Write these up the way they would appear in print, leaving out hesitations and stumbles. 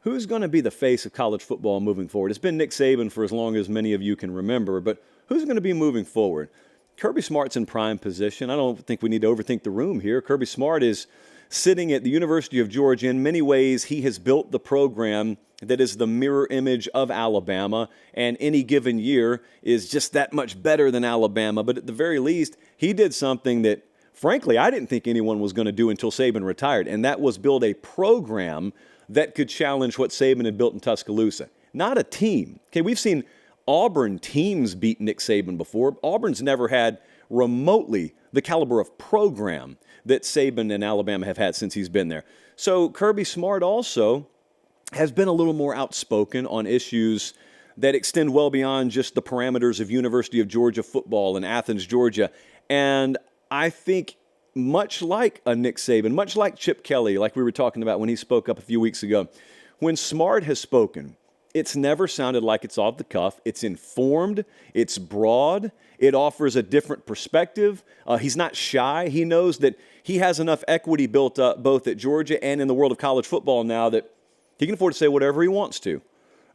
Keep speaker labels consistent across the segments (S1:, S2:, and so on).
S1: who's going to be the face of college football moving forward? It's been Nick Saban for as long as many of you can remember, but who's going to be moving forward? Kirby Smart's in prime position. I don't think we need to overthink the room here. Kirby Smart is sitting at the University of Georgia. In many ways, he has built the program that is the mirror image of Alabama, and any given year is just that much better than Alabama. But at the very least, he did something that, frankly, I didn't think anyone was going to do until Saban retired, and that was build a program that could challenge what Saban had built in Tuscaloosa. Not a team. Okay, we've seen Auburn teams beat Nick Saban before. Auburn's never had remotely the caliber of program that Saban and Alabama have had since he's been there. So Kirby Smart also has been a little more outspoken on issues that extend well beyond just the parameters of University of Georgia football in Athens, Georgia. And I think much like a Nick Saban, much like Chip Kelly, like we were talking about when he spoke up a few weeks ago, when Smart has spoken, it's never sounded like it's off the cuff. It's informed. It's broad. It offers a different perspective. He's not shy. He knows that he has enough equity built up both at Georgia and in the world of college football now that he can afford to say whatever he wants to.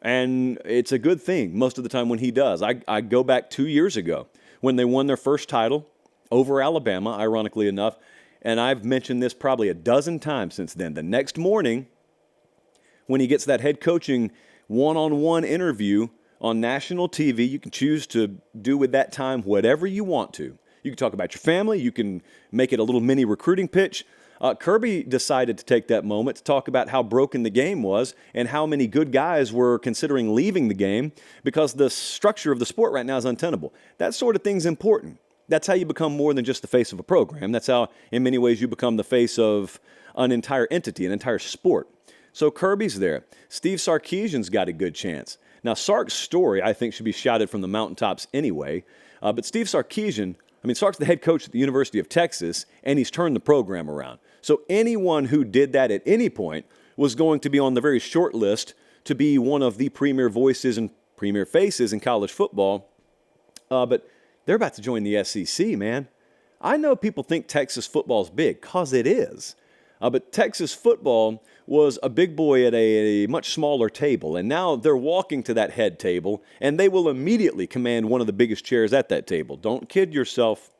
S1: And it's a good thing most of the time when he does. I go back 2 years ago when they won their first title over Alabama, ironically enough, and I've mentioned this probably a dozen times since then. The next morning, when he gets that head coaching one-on-one interview on national TV, you can choose to do with that time whatever you want to. You can talk about your family. You can make it a little mini recruiting pitch. Kirby decided to take that moment to talk about how broken the game was and how many good guys were considering leaving the game because the structure of the sport right now is untenable. That sort of thing's important. That's how you become more than just the face of a program. That's how, in many ways, you become the face of an entire entity, an entire sport. So Kirby's there. Steve Sarkisian's got a good chance. Now, Sark's story, I think, should be shouted from the mountaintops anyway. But Steve Sarkisian, Sark's the head coach at the University of Texas, and he's turned the program around. So anyone who did that at any point was going to be on the very short list to be one of the premier voices and premier faces in college football. But they're about to join the SEC, man. I know people think Texas football's big, because it is. But Texas football was a big boy at a much smaller table, and now they're walking to that head table, and they will immediately command one of the biggest chairs at that table. Don't kid yourself.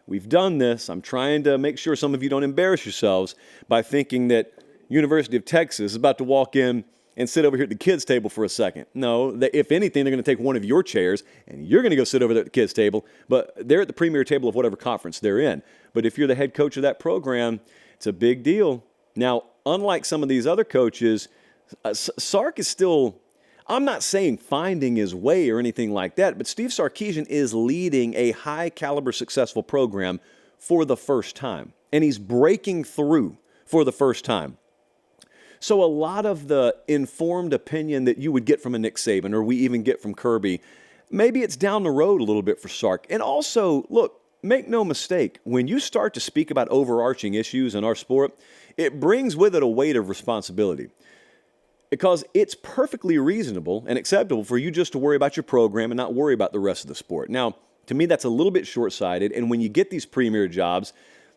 S1: We've done this. I'm trying to make sure some of you don't embarrass yourselves by thinking that University of Texas is about to walk in and sit over here at the kids' table for a second. No, if anything, they're going to take one of your chairs, and you're going to go sit over there at the kids' table, but they're at the premier table of whatever conference they're in. But if you're the head coach of that program, it's a big deal. Now, unlike some of these other coaches, Sark is still, I'm not saying finding his way or anything like that, but Steve Sarkisian is leading a high-caliber, successful program for the first time, and he's breaking through for the first time. So a lot of the informed opinion that you would get from a Nick Saban or we even get from Kirby, maybe it's down the road a little bit for Sark. And also, look, make no mistake, when you start to speak about overarching issues in our sport, it brings with it a weight of responsibility. Because it's perfectly reasonable and acceptable for you just to worry about your program and not worry about the rest of the sport. Now, to me, that's a little bit short-sighted. And when you get these premier jobs,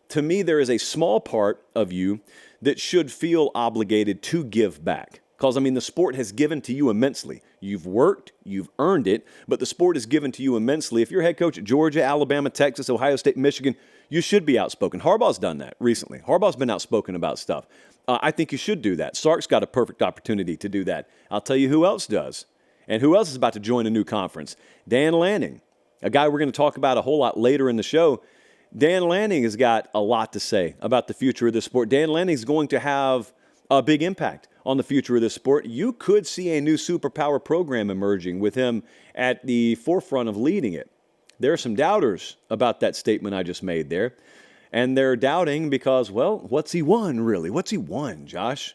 S1: to me, there is a small part of you that should feel obligated to give back. Because, the sport has given to you immensely. You've worked, you've earned it, but the sport has given to you immensely. If you're head coach at Georgia, Alabama, Texas, Ohio State, Michigan, you should be outspoken. Harbaugh's done that recently. Harbaugh's been outspoken about stuff. I think you should do that. Sark's got a perfect opportunity to do that. I'll tell you who else does. And who else is about to join a new conference? Dan Lanning, a guy we're going to talk about a whole lot later in the show. Dan Lanning has got a lot to say about the future of this sport. Dan Lanning is going to have a big impact on the future of this sport. You could see a new superpower program emerging with him at the forefront of leading it. There are some doubters about that statement I just made there. And they're doubting because, well, what's he won, really? What's he won, Josh?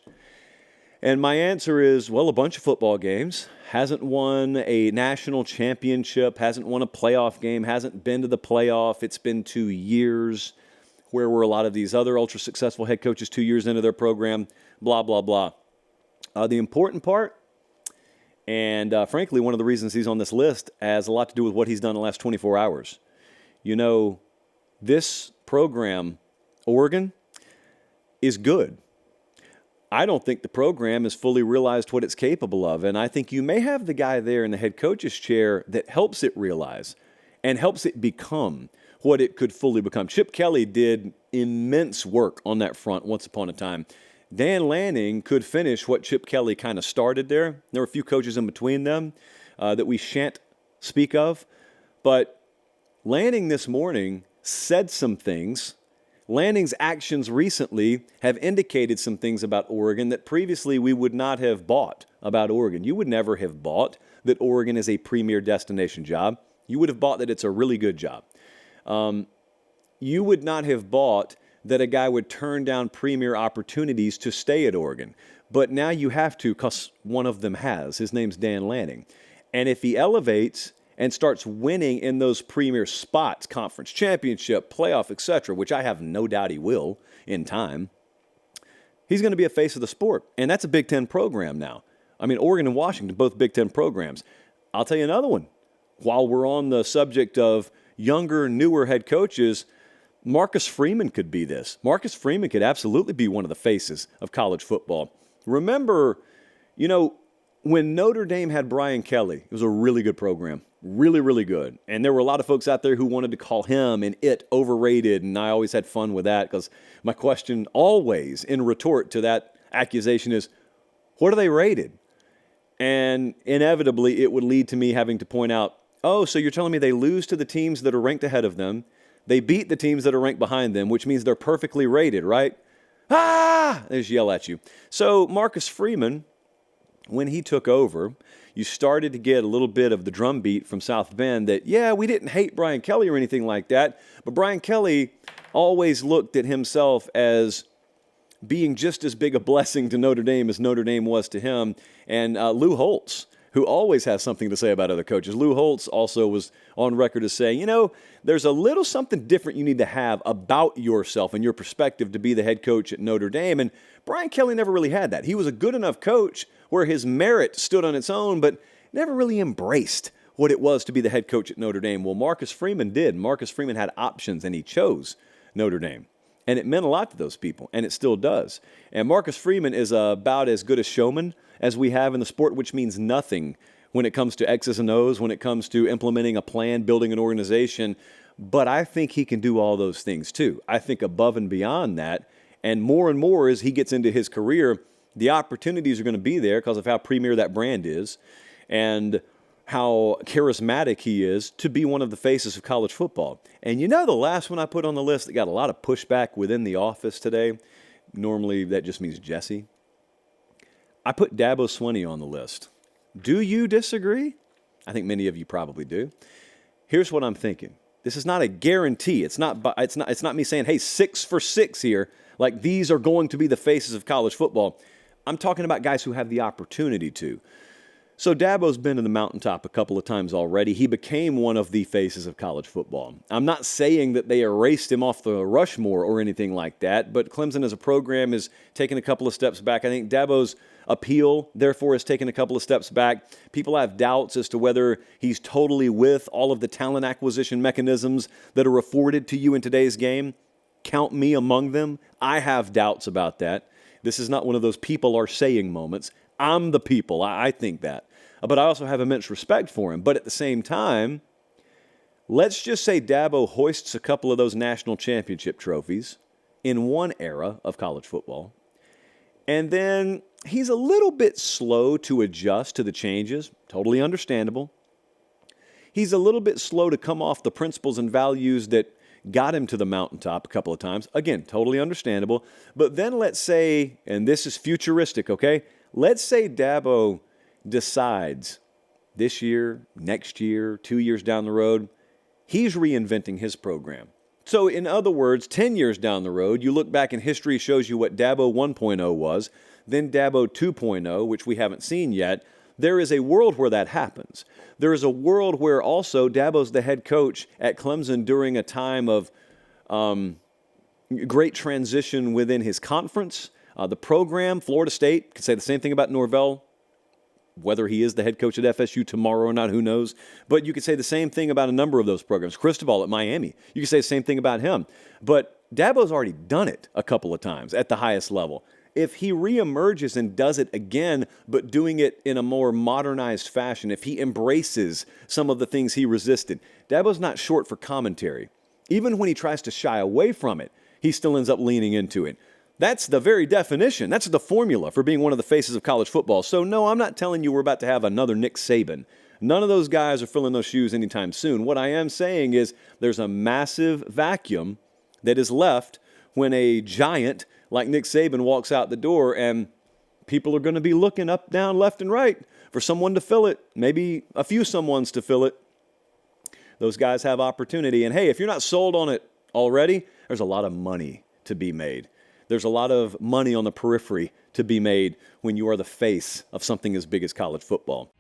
S1: And my answer is, well, a bunch of football games. Hasn't won a national championship, hasn't won a playoff game, hasn't been to the playoff. It's been 2 years. Where were a lot of these other ultra-successful head coaches 2 years into their program? Blah, blah, blah. The important part, and frankly, one of the reasons he's on this list has a lot to do with what he's done in the last 24 hours. You know, this program, Oregon, is good. I don't think the program has fully realized what it's capable of. And I think you may have the guy there in the head coach's chair that helps it realize and helps it become what it could fully become. Chip Kelly did immense work on that front once upon a time. Dan Lanning could finish what Chip Kelly kind of started there. There were a few coaches in between them that we shan't speak of. But Lanning this morning said some things. Lanning's actions recently have indicated some things about Oregon that previously we would not have bought about Oregon. You would never have bought that Oregon is a premier destination job. You would have bought that it's a really good job. You would not have bought that a guy would turn down premier opportunities to stay at Oregon. But now you have to, because one of them has. His name's Dan Lanning. And if he elevates and starts winning in those premier spots, conference championship, playoff, etc., which I have no doubt he will in time, he's going to be a face of the sport. And that's a Big Ten program now. I mean, Oregon and Washington, both Big Ten programs. I'll tell you another one. While we're on the subject of younger, newer head coaches, Marcus Freeman could be this. Marcus Freeman could absolutely be one of the faces of college football. Remember, when Notre Dame had Brian Kelly, it was a really good program. Really, really good. And there were a lot of folks out there who wanted to call him and it overrated, and I always had fun with that because my question always in retort to that accusation is, what are they rated? And inevitably, it would lead to me having to point out, oh, so you're telling me they lose to the teams that are ranked ahead of them, they beat the teams that are ranked behind them, which means they're perfectly rated, right? Ah! They just yell at you. So Marcus Freeman, when he took over, you started to get a little bit of the drumbeat from South Bend that, yeah, we didn't hate Brian Kelly or anything like that, but Brian Kelly always looked at himself as being just as big a blessing to Notre Dame as Notre Dame was to him. And Lou Holtz, who always has something to say about other coaches. Lou Holtz also was on record as saying, there's a little something different you need to have about yourself and your perspective to be the head coach at Notre Dame. And Brian Kelly never really had that. He was a good enough coach where his merit stood on its own, but never really embraced what it was to be the head coach at Notre Dame. Well, Marcus Freeman did. Marcus Freeman had options, and he chose Notre Dame. And it meant a lot to those people, and it still does. And Marcus Freeman is about as good a showman as we have in the sport, which means nothing when it comes to X's and O's, when it comes to implementing a plan, building an organization. But I think he can do all those things too. I think above and beyond that, and more as he gets into his career, the opportunities are going to be there because of how premier that brand is and how charismatic he is to be one of the faces of college football. And the last one I put on the list that got a lot of pushback within the office today, normally that just means Jesse, I put Dabo Swinney on the list. Do you disagree? I think many of you probably do. Here's what I'm thinking. This is not a guarantee. It's not me saying, hey, 6 for 6 here. Like these are going to be the faces of college football. I'm talking about guys who have the opportunity to. So Dabo's been to the mountaintop a couple of times already. He became one of the faces of college football. I'm not saying that they erased him off the Rushmore or anything like that, but Clemson as a program is taking a couple of steps back. I think Dabo's appeal, therefore, has taken a couple of steps back. People have doubts as to whether he's totally with all of the talent acquisition mechanisms that are afforded to you in today's game. Count me among them. I have doubts about that. This is not one of those people are saying moments. I'm the people. I think that. But I also have immense respect for him. But at the same time, let's just say Dabo hoists a couple of those national championship trophies in one era of college football. And then he's a little bit slow to adjust to the changes. Totally understandable. He's a little bit slow to come off the principles and values that got him to the mountaintop a couple of times. Again, totally understandable. But then let's say, and this is futuristic, okay? Let's say Dabo decides this year, next year, 2 years down the road, he's reinventing his program. So in other words, 10 years down the road, you look back and history shows you what Dabo 1.0 was, then Dabo 2.0, which we haven't seen yet. There is a world where that happens. There is a world where also Dabo's the head coach at Clemson during a time of great transition within his conference. The program, Florida State, could say the same thing about Norvell. Whether he is the head coach at FSU tomorrow or not, who knows? But you could say the same thing about a number of those programs. Cristobal at Miami, you could say the same thing about him. But Dabo's already done it a couple of times at the highest level. if he reemerges and does it again, but doing it in a more modernized fashion, if he embraces some of the things he resisted, Dabo's not short for commentary. Even when he tries to shy away from it, he still ends up leaning into it. That's the very definition. That's the formula for being one of the faces of college football. So no, I'm not telling you we're about to have another Nick Saban. None of those guys are filling those shoes anytime soon. What I am saying is there's a massive vacuum that is left when a giant like Nick Saban walks out the door, and people are going to be looking up, down, left, and right for someone to fill it, maybe a few someones to fill it. Those guys have opportunity. And hey, if you're not sold on it already, there's a lot of money to be made. There's a lot of money on the periphery to be made when you are the face of something as big as college football.